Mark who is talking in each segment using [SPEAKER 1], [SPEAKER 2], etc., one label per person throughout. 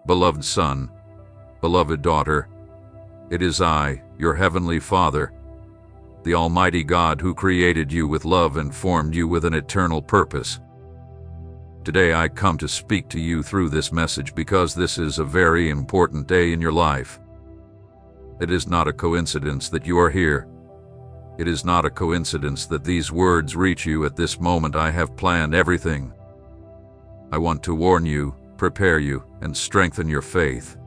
[SPEAKER 1] beloved son, beloved daughter, it is I, your heavenly Father, the Almighty God who created you with love and formed you with an eternal purpose. Today I come to speak to you through this message because this is a very important day in your life. It is not a coincidence that you are here. It is not a coincidence that these words reach you at this moment. I have planned everything. I want to warn you, prepare you, and strengthen your faith.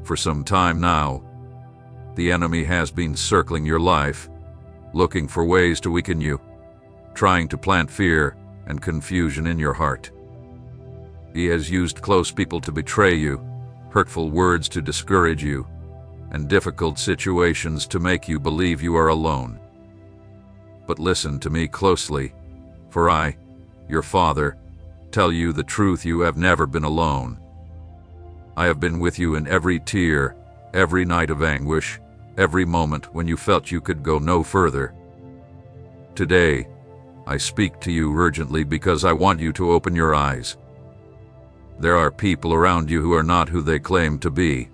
[SPEAKER 1] For some time now, the enemy has been circling your life, looking for ways to weaken you, trying to plant fear and confusion in your heart. He has used close people to betray you, hurtful words to discourage you, and difficult situations to make you believe you are alone. But listen to me closely, for I, your Father, tell you the truth: you have never been alone. I have been with you in every tear, every night of anguish, every moment when you felt you could go no further. Today, I speak to you urgently because I want you to open your eyes. There are people around you who are not who they claim to be.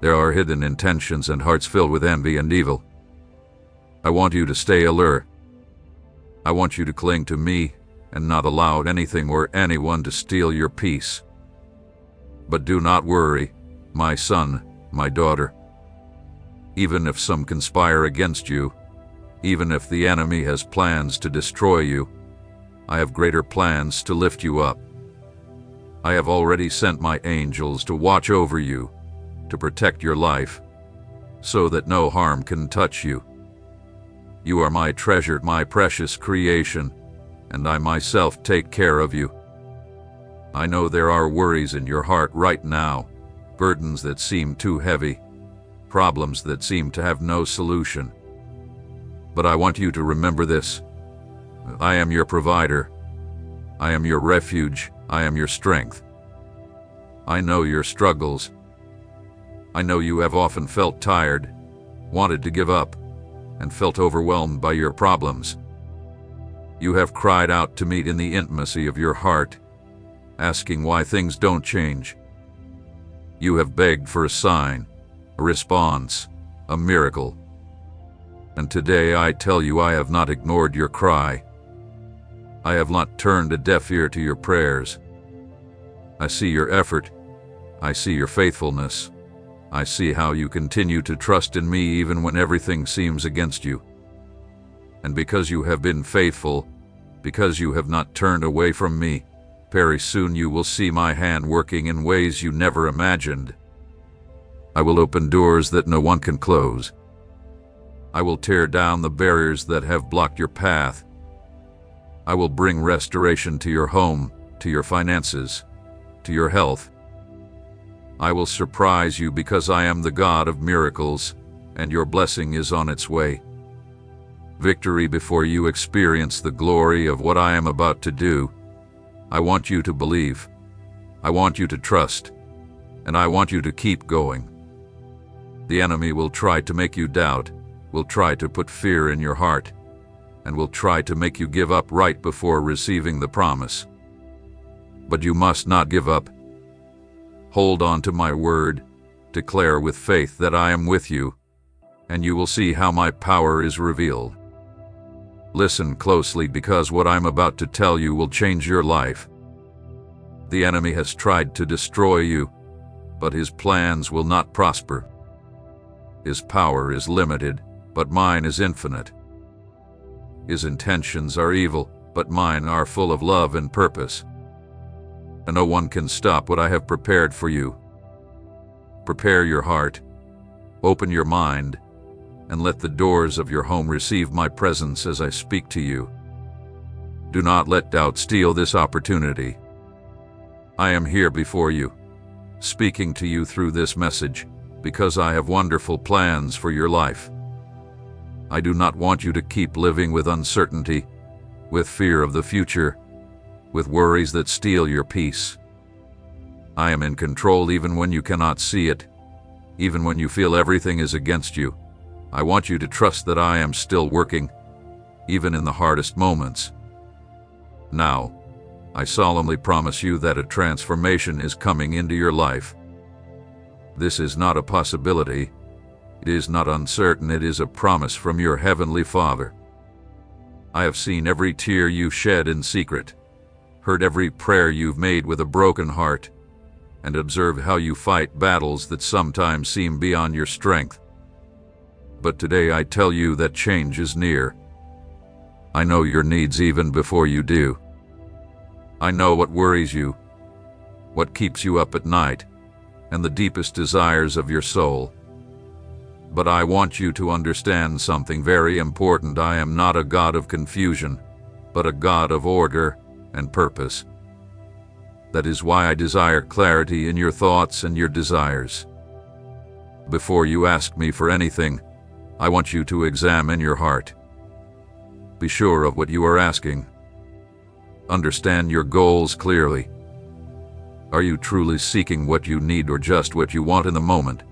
[SPEAKER 1] There are hidden intentions and hearts filled with envy and evil. I want you to stay alert. I want you to cling to me and not allow anything or anyone to steal your peace. But do not worry, my son, my daughter. Even if some conspire against you, even if the enemy has plans to destroy you, I have greater plans to lift you up. I have already sent my angels to watch over you, to protect your life, so that no harm can touch you. You are my treasured, my precious creation, and I myself take care of you. I know there are worries in your heart right now, burdens that seem too heavy, problems that seem to have no solution. But I want you to remember this: I am your provider. I am your refuge. I am your strength. I know your struggles. I know you have often felt tired, wanted to give up, and felt overwhelmed by your problems. You have cried out to me in the intimacy of your heart, asking why things don't change. You have begged for a sign, a response, a miracle. And today I tell you, I have not ignored your cry. I have not turned a deaf ear to your prayers. I see your effort. I see your faithfulness. I see how you continue to trust in me even when everything seems against you. And because you have been faithful, because you have not turned away from me, very soon you will see my hand working in ways you never imagined. I will open doors that no one can close. I will tear down the barriers that have blocked your path. I will bring restoration to your home, to your finances, to your health. I will surprise you because I am the God of miracles, and your blessing is on its way. Victory before you experience the glory of what I am about to do. I want you to believe. I want you to trust. And I want you to keep going. The enemy will try to make you doubt, will try to put fear in your heart, and will try to make you give up right before receiving the promise. But you must not give up. Hold on to my word, declare with faith that I am with you, and you will see how my power is revealed. Listen closely, because what I'm about to tell you will change your life. The enemy has tried to destroy you, but his plans will not prosper. His power is limited, but mine is infinite. His intentions are evil, but mine are full of love and purpose. And no one can stop what I have prepared for you. Prepare your heart, open your mind, and let the doors of your home receive my presence as I speak to you. Do not let doubt steal this opportunity. I am here before you, speaking to you through this message, because I have wonderful plans for your life. I do not want you to keep living with uncertainty, with fear of the future, with worries that steal your peace. I am in control even when you cannot see it, even when you feel everything is against you. I want you to trust that I am still working, even in the hardest moments. Now, I solemnly promise you that a transformation is coming into your life. This is not a possibility. It is not uncertain. It is a promise from your Heavenly Father. I have seen every tear you've shed in secret, heard every prayer you've made with a broken heart, and observed how you fight battles that sometimes seem beyond your strength. But today I tell you that change is near. I know your needs even before you do. I know what worries you, what keeps you up at night, and the deepest desires of your soul. But I want you to understand something very important. I am not a God of confusion, but a God of order and purpose. That is why I desire clarity in your thoughts and your desires. Before you ask me for anything, I want you to examine your heart. Be sure of what you are asking. Understand your goals clearly. Are you truly seeking what you need or just what you want in the moment?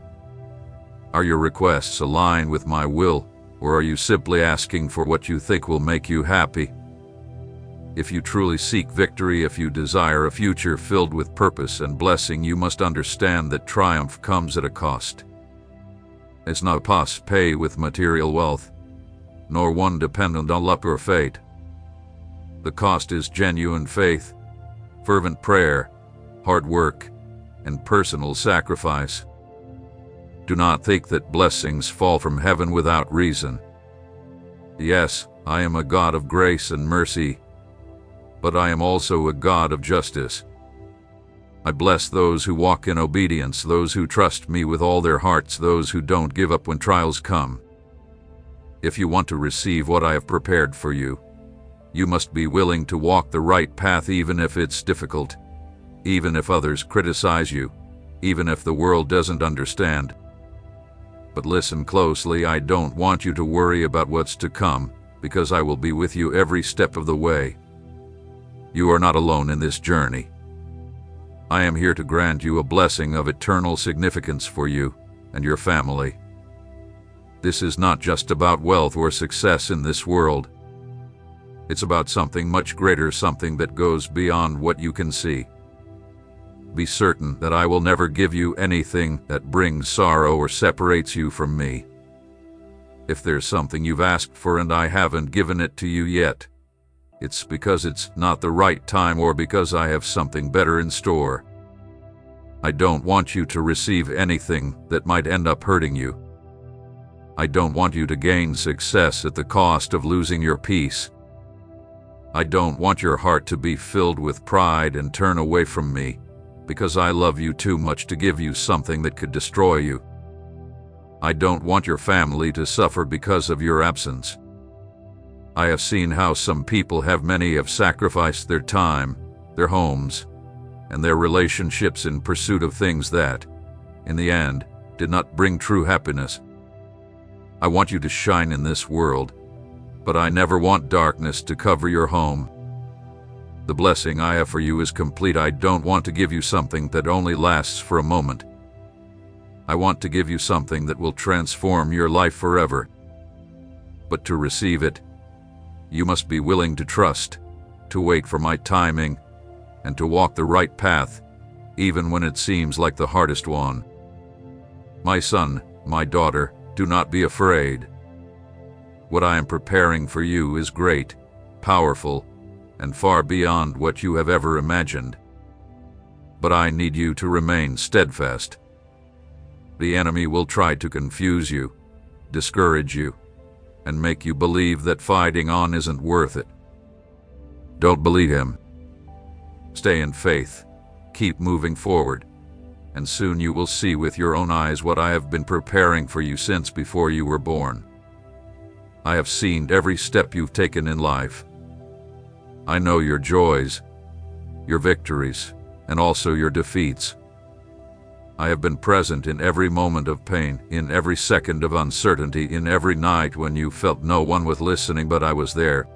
[SPEAKER 1] Are your requests aligned with my will, or are you simply asking for what you think will make you happy? If you truly seek victory, if you desire a future filled with purpose and blessing, you must understand that triumph comes at a cost. It's not a cost paid with material wealth, nor one dependent on luck or fate. The cost is genuine faith, fervent prayer, hard work, and personal sacrifice. Do not think that blessings fall from heaven without reason. Yes, I am a God of grace and mercy, but I am also a God of justice. I bless those who walk in obedience, those who trust me with all their hearts, those who don't give up when trials come. If you want to receive what I have prepared for you, you must be willing to walk the right path even if it's difficult, even if others criticize you, even if the world doesn't understand. But listen closely, I don't want you to worry about what's to come, because I will be with you every step of the way. You are not alone in this journey. I am here to grant you a blessing of eternal significance for you and your family. This is not just about wealth or success in this world. It's about something much greater, something that goes beyond what you can see. Be certain that I will never give you anything that brings sorrow or separates you from me. If there's something you've asked for and I haven't given it to you yet, it's because it's not the right time or because I have something better in store. I don't want you to receive anything that might end up hurting you. I don't want you to gain success at the cost of losing your peace. I don't want your heart to be filled with pride and turn away from me, because I love you too much to give you something that could destroy you. I don't want your family to suffer because of your absence. I have seen how some people many have sacrificed their time, their homes, and their relationships in pursuit of things that, in the end, did not bring true happiness. I want you to shine in this world, but I never want darkness to cover your home. The blessing I have for you is complete. I don't want to give you something that only lasts for a moment. I want to give you something that will transform your life forever. But to receive it, you must be willing to trust, to wait for my timing, and to walk the right path, even when it seems like the hardest one. My son, my daughter, do not be afraid. What I am preparing for you is great, powerful, and far beyond what you have ever imagined. But I need you to remain steadfast. The enemy will try to confuse you, discourage you, and make you believe that fighting on isn't worth it. Don't believe him. Stay in faith, keep moving forward, and soon you will see with your own eyes what I have been preparing for you since before you were born. I have seen every step you've taken in life. I know your joys, your victories, and also your defeats. I have been present in every moment of pain, in every second of uncertainty, in every night when you felt no one was listening, but I was there.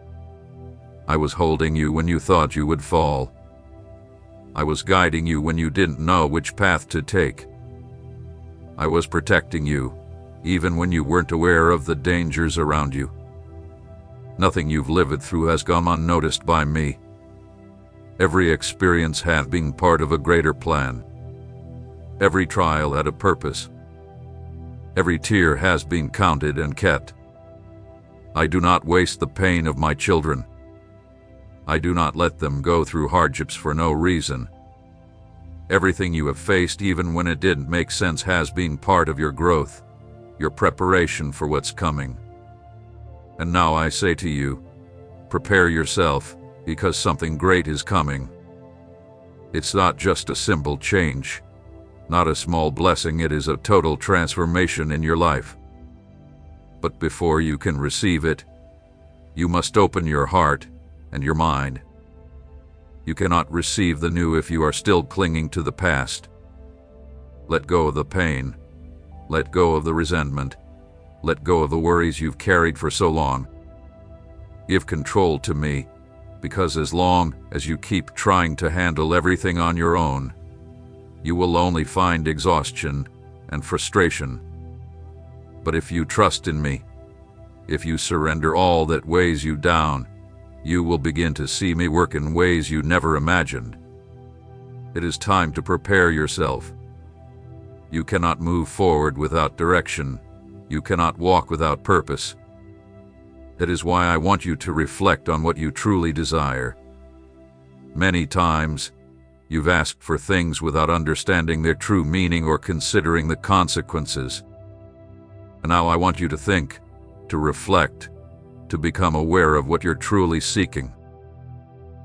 [SPEAKER 1] I was holding you when you thought you would fall. I was guiding you when you didn't know which path to take. I was protecting you, even when you weren't aware of the dangers around you. Nothing you've lived through has gone unnoticed by me. Every experience hath been part of a greater plan. Every trial had a purpose. Every tear has been counted and kept. I do not waste the pain of my children. I do not let them go through hardships for no reason. Everything you have faced, even when it didn't make sense, has been part of your growth, your preparation for what's coming. And now I say to you, prepare yourself, because something great is coming. It's not just a simple change, not a small blessing, it is a total transformation in your life. But before you can receive it, you must open your heart and your mind. You cannot receive the new if you are still clinging to the past. Let go of the pain. Let go of the resentment. Let go of the worries you've carried for so long. Give control to me, because as long as you keep trying to handle everything on your own, you will only find exhaustion and frustration. But if you trust in me, if you surrender all that weighs you down, you will begin to see me work in ways you never imagined. It is time to prepare yourself. You cannot move forward without direction. You cannot walk without purpose. That is why I want you to reflect on what you truly desire. Many times, you've asked for things without understanding their true meaning or considering the consequences. And now I want you to think, to reflect, to become aware of what you're truly seeking.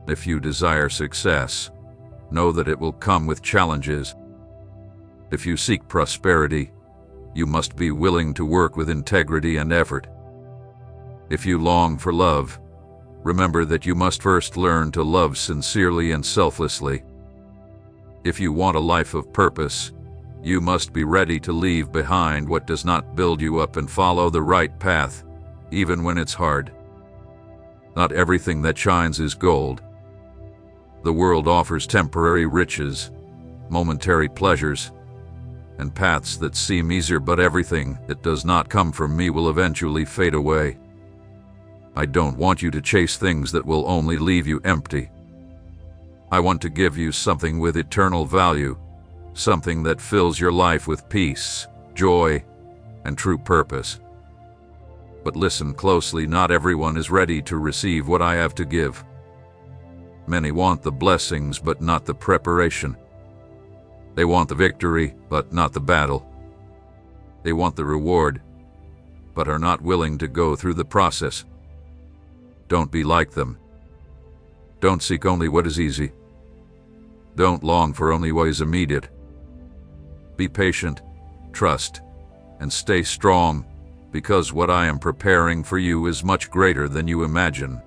[SPEAKER 1] If you desire success, know that it will come with challenges. If you seek prosperity, you must be willing to work with integrity and effort. If you long for love, remember that you must first learn to love sincerely and selflessly. If you want a life of purpose, you must be ready to leave behind what does not build you up and follow the right path, even when it's hard. Not everything that shines is gold. The world offers temporary riches, momentary pleasures, and paths that seem easier, but everything that does not come from me will eventually fade away. I don't want you to chase things that will only leave you empty. I want to give you something with eternal value, something that fills your life with peace, joy, and true purpose. But listen closely, not everyone is ready to receive what I have to give. Many want the blessings but not the preparation. They want the victory but not the battle. They want the reward but are not willing to go through the process. Don't be like them. Don't seek only what is easy. Don't long for only what is immediate. Be patient, trust, and stay strong, because what I am preparing for you is much greater than you imagine.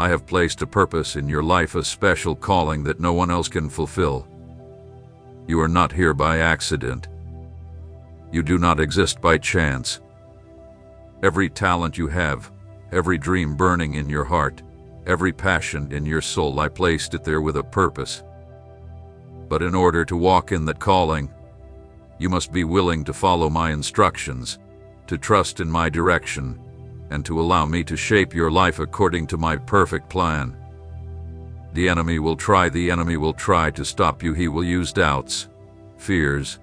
[SPEAKER 1] I have placed a purpose in your life, a special calling that no one else can fulfill. You are not here by accident. You do not exist by chance. Every talent you have, every dream burning in your heart, every passion in your soul, I placed it there with a purpose. But in order to walk in that calling, you must be willing to follow my instructions, to trust in my direction, and to allow me to shape your life according to my perfect plan. The enemy will try to stop you. He will use doubts, fears,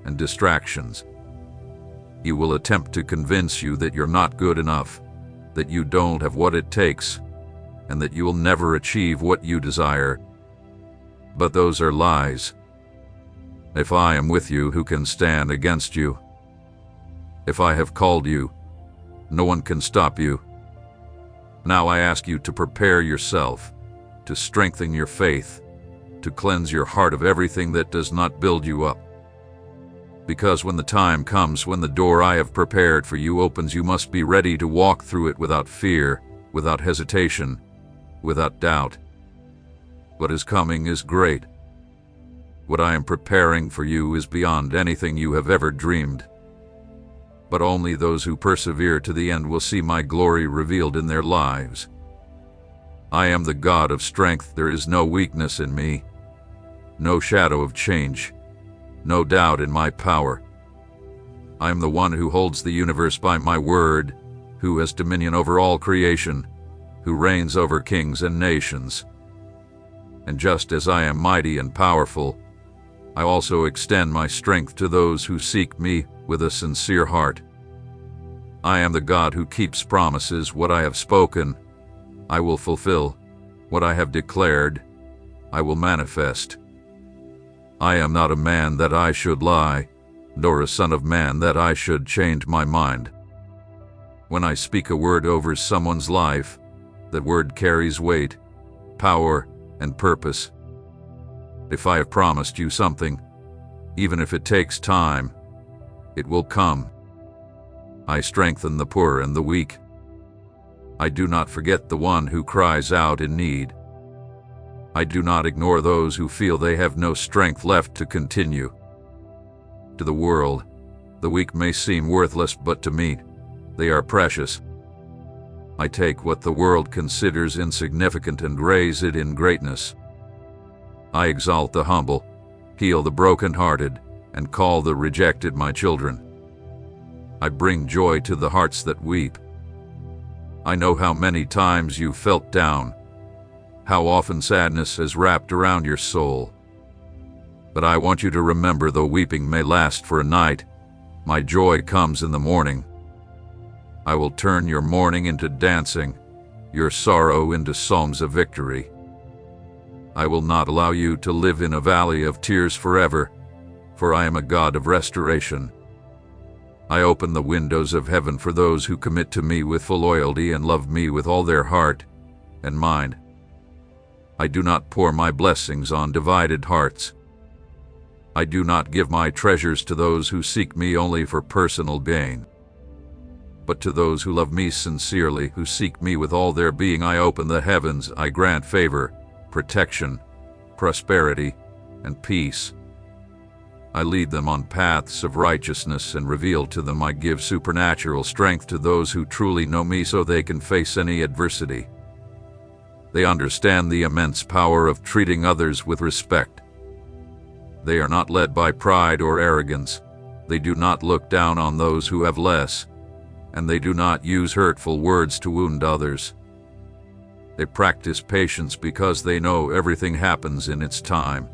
[SPEAKER 1] and distractions. He will attempt to convince you that you're not good enough, that you don't have what it takes, and that you will never achieve what you desire. But those are lies. If I am with you, who can stand against you? If I have called you, no one can stop you. Now I ask you to prepare yourself, to strengthen your faith, to cleanse your heart of everything that does not build you up. Because when the time comes, when the door I have prepared for you opens, you must be ready to walk through it without fear, without hesitation, without doubt. What is coming is great. What I am preparing for you is beyond anything you have ever dreamed. But only those who persevere to the end will see my glory revealed in their lives. I am the God of strength. There is no weakness in me, no shadow of change, no doubt in my power. I am the one who holds the universe by my word, who has dominion over all creation, who reigns over kings and nations. And just as I am mighty and powerful, I also extend my strength to those who seek me with a sincere heart. I am the God who keeps promises. What I have spoken, I will fulfill. What I have declared, I will manifest. I am not a man that I should lie, nor a son of man that I should change my mind. When I speak a word over someone's life, that word carries weight, power, and purpose. If I have promised you something, even if it takes time, it will come. I strengthen the poor and the weak. I do not forget the one who cries out in need. I do not ignore those who feel they have no strength left to continue. To the world, the weak may seem worthless, but to me, they are precious. I take what the world considers insignificant and raise it in greatness. I exalt the humble, heal the brokenhearted, and call the rejected my children. I bring joy to the hearts that weep. I know how many times you felt down, how often sadness has wrapped around your soul. But I want you to remember, though weeping may last for a night, my joy comes in the morning. I will turn your mourning into dancing, your sorrow into songs of victory. I will not allow you to live in a valley of tears forever, for I am a God of restoration. I open the windows of heaven for those who commit to me with full loyalty and love me with all their heart and mind. I do not pour my blessings on divided hearts. I do not give my treasures to those who seek me only for personal gain. But to those who love me sincerely, who seek me with all their being, I open the heavens. I grant favor, protection, prosperity, and peace. I lead them on paths of righteousness and reveal to them. I give supernatural strength to those who truly know me so they can face any adversity. They understand the immense power of treating others with respect. They are not led by pride or arrogance. They do not look down on those who have less, and they do not use hurtful words to wound others. They practice patience because they know everything happens in its time.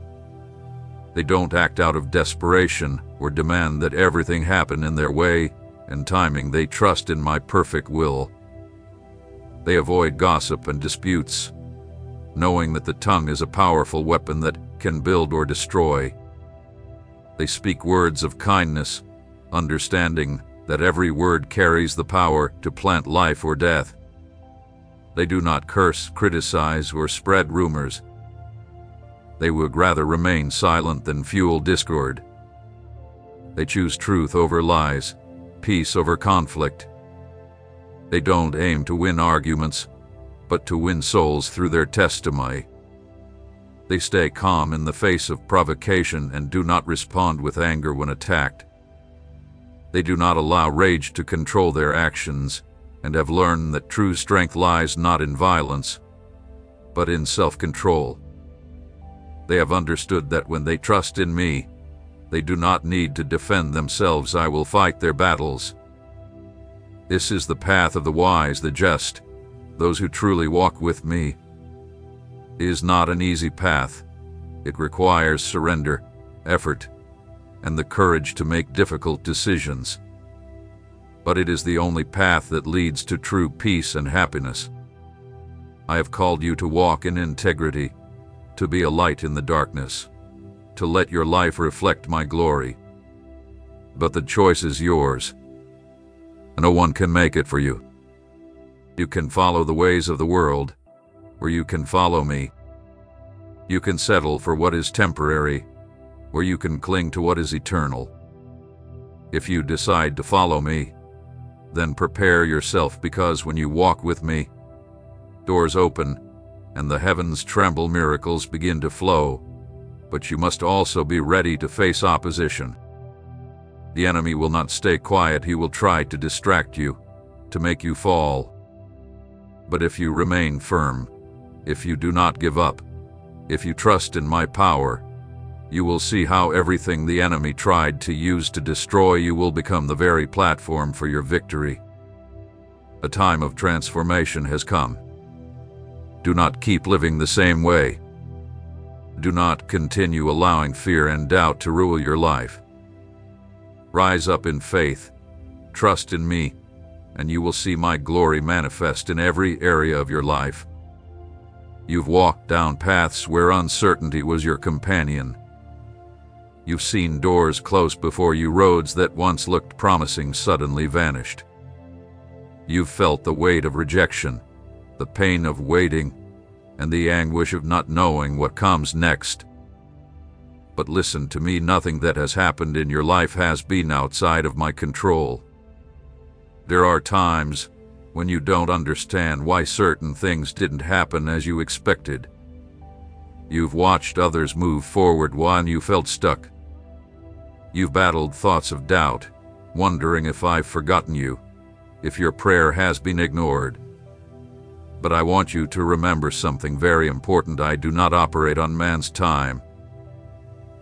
[SPEAKER 1] They don't act out of desperation or demand that everything happen in their way and timing. They trust in my perfect will. They avoid gossip and disputes, knowing that the tongue is a powerful weapon that can build or destroy. They speak words of kindness, understanding that every word carries the power to plant life or death. They do not curse, criticize, or spread rumors. They would rather remain silent than fuel discord. They choose truth over lies, peace over conflict. They don't aim to win arguments, but to win souls through their testimony. They stay calm in the face of provocation and do not respond with anger when attacked. They do not allow rage to control their actions and have learned that true strength lies not in violence, but in self-control. They have understood that when they trust in me, they do not need to defend themselves. I will fight their battles. This is the path of the wise, the just, those who truly walk with me. It is not an easy path. It requires surrender, effort, and the courage to make difficult decisions. But it is the only path that leads to true peace and happiness. I have called you to walk in integrity, to be a light in the darkness, to let your life reflect my glory. But the choice is yours. No one can make it for you. You can follow the ways of the world, or you can follow me. You can settle for what is temporary, or you can cling to what is eternal. If you decide to follow me, then prepare yourself, because when you walk with me, doors open and the heavens tremble, miracles begin to flow, but you must also be ready to face opposition. The enemy will not stay quiet. He will try to distract you, to make you fall. But if you remain firm, if you do not give up, if you trust in my power, you will see how everything the enemy tried to use to destroy you will become the very platform for your victory. A time of transformation has come. Do not keep living the same way. Do not continue allowing fear and doubt to rule your life. Rise up in faith, trust in me, and you will see my glory manifest in every area of your life. You've walked down paths where uncertainty was your companion. You've seen doors close before you, roads that once looked promising suddenly vanished. You've felt the weight of rejection, the pain of waiting, and the anguish of not knowing what comes next. But listen to me, nothing that has happened in your life has been outside of my control. There are times when you don't understand why certain things didn't happen as you expected. You've watched others move forward while you felt stuck. You've battled thoughts of doubt, wondering if I've forgotten you, if your prayer has been ignored. But I want you to remember something very important. I do not operate on man's time.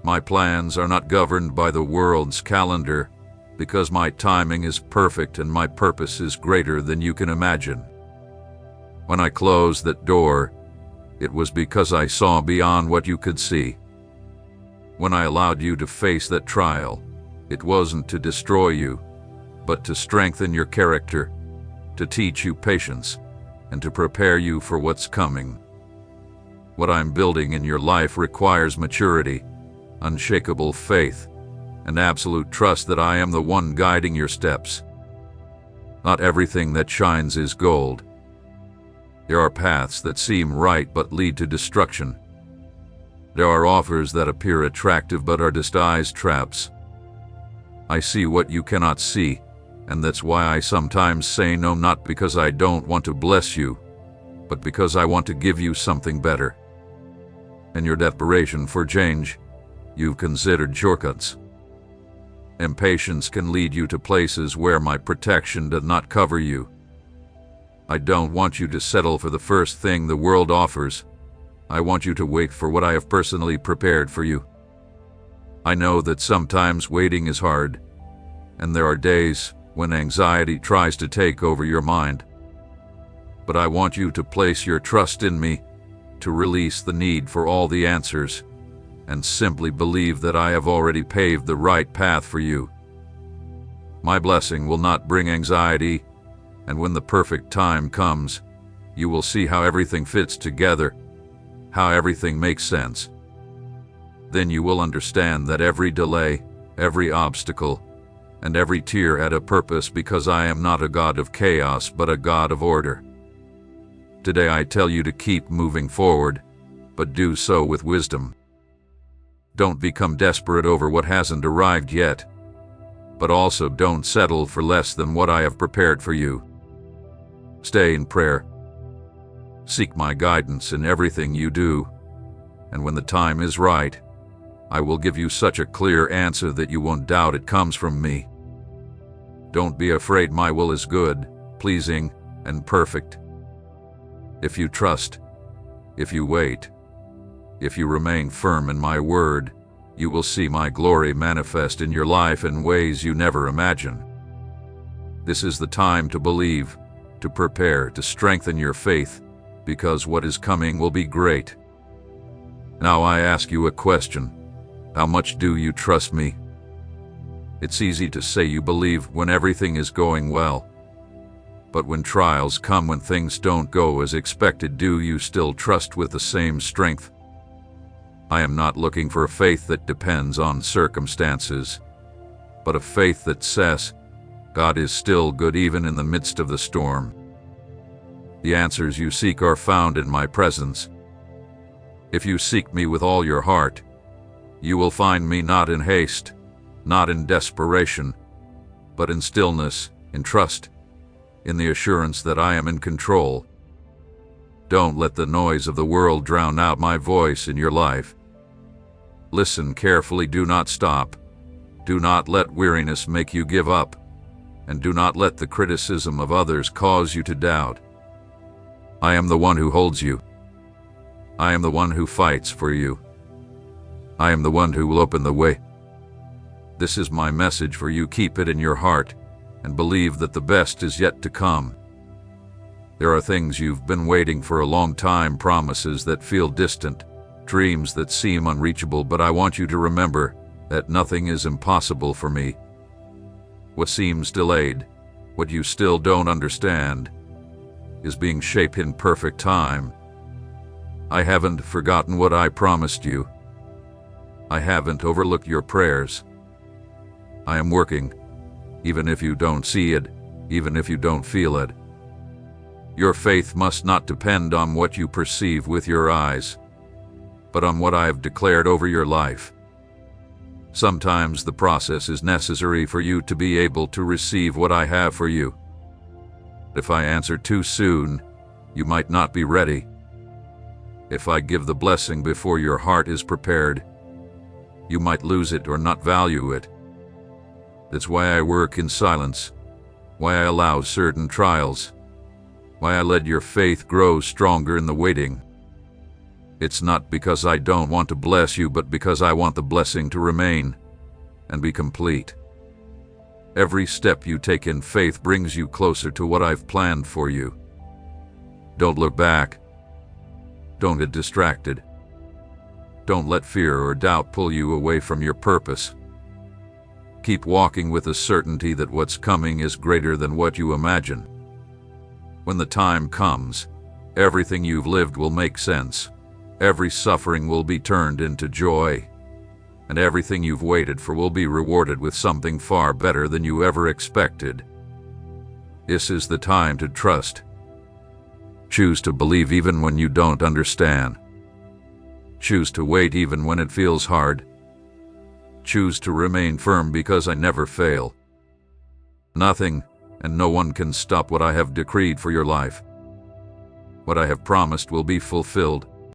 [SPEAKER 1] My plans are not governed by the world's calendar, because my timing is perfect and my purpose is greater than you can imagine. When I closed that door, it was because I saw beyond what you could see. When I allowed you to face that trial, it wasn't to destroy you, but to strengthen your character, to teach you patience, and to prepare you for what's coming. What I'm building in your life requires maturity, unshakable faith, and absolute trust that I am the one guiding your steps. Not everything that shines is gold. There are paths that seem right but lead to destruction. There are offers that appear attractive but are disguised traps. I see what you cannot see, and that's why I sometimes say no, not because I don't want to bless you, but because I want to give you something better. In your desperation for change, you've considered shortcuts. Impatience can lead you to places where my protection does not cover you. I don't want you to settle for the first thing the world offers. I want you to wait for what I have personally prepared for you. I know that sometimes waiting is hard, and there are days when anxiety tries to take over your mind. But I want you to place your trust in me, to release the need for all the answers, and simply believe that I have already paved the right path for you. My blessing will not bring anxiety, and when the perfect time comes, you will see how everything fits together, how everything makes sense. Then you will understand that every delay, every obstacle, and every tear had a purpose, because I am not a God of chaos but a God of order. Today I tell you to keep moving forward, but do so with wisdom. Don't become desperate over what hasn't arrived yet, but also don't settle for less than what I have prepared for you. Stay in prayer. Seek my guidance in everything you do, and when the time is right, I will give you such a clear answer that you won't doubt it comes from me. Don't be afraid, my will is good, pleasing, and perfect. If you trust, if you wait, if you remain firm in my word, you will see my glory manifest in your life in ways you never imagined. This is the time to believe, to prepare, to strengthen your faith, because what is coming will be great. Now I ask you a question. How much do you trust me? It's easy to say you believe when everything is going well. But when trials come, when things don't go as expected, do you still trust with the same strength? I am not looking for a faith that depends on circumstances, but a faith that says, God is still good even in the midst of the storm. The answers you seek are found in my presence. If you seek me with all your heart, you will find me, not in haste, not in desperation, but in stillness, in trust, in the assurance that I am in control. Don't let the noise of the world drown out my voice in your life. Listen carefully, do not stop. Do not let weariness make you give up, and do not let the criticism of others cause you to doubt. I am the one who holds you. I am the one who fights for you. I am the one who will open the way. This is my message for you. Keep it in your heart and believe that the best is yet to come. There are things you've been waiting for a long time, promises that feel distant, dreams that seem unreachable, but I want you to remember that nothing is impossible for me. What seems delayed, what you still don't understand, is being shaped in perfect time. I haven't forgotten what I promised you. I haven't overlooked your prayers. I am working, even if you don't see it, even if you don't feel it. Your faith must not depend on what you perceive with your eyes, but on what I have declared over your life. Sometimes the process is necessary for you to be able to receive what I have for you. If I answer too soon, you might not be ready. If I give the blessing before your heart is prepared, you might lose it or not value it. That's why I work in silence, why I allow certain trials, why I let your faith grow stronger in the waiting. It's not because I don't want to bless you, but because I want the blessing to remain and be complete. Every step you take in faith brings you closer to what I've planned for you. Don't look back. Don't get distracted. Don't let fear or doubt pull you away from your purpose. Keep walking with the certainty that what's coming is greater than what you imagine. When the time comes, everything you've lived will make sense. Every suffering will be turned into joy, and everything you've waited for will be rewarded with something far better than you ever expected. This is the time to trust. Choose to believe even when you don't understand. Choose to wait even when it feels hard. Choose to remain firm because I never fail. Nothing and no one can stop what I have decreed for your life. What I have promised will be fulfilled.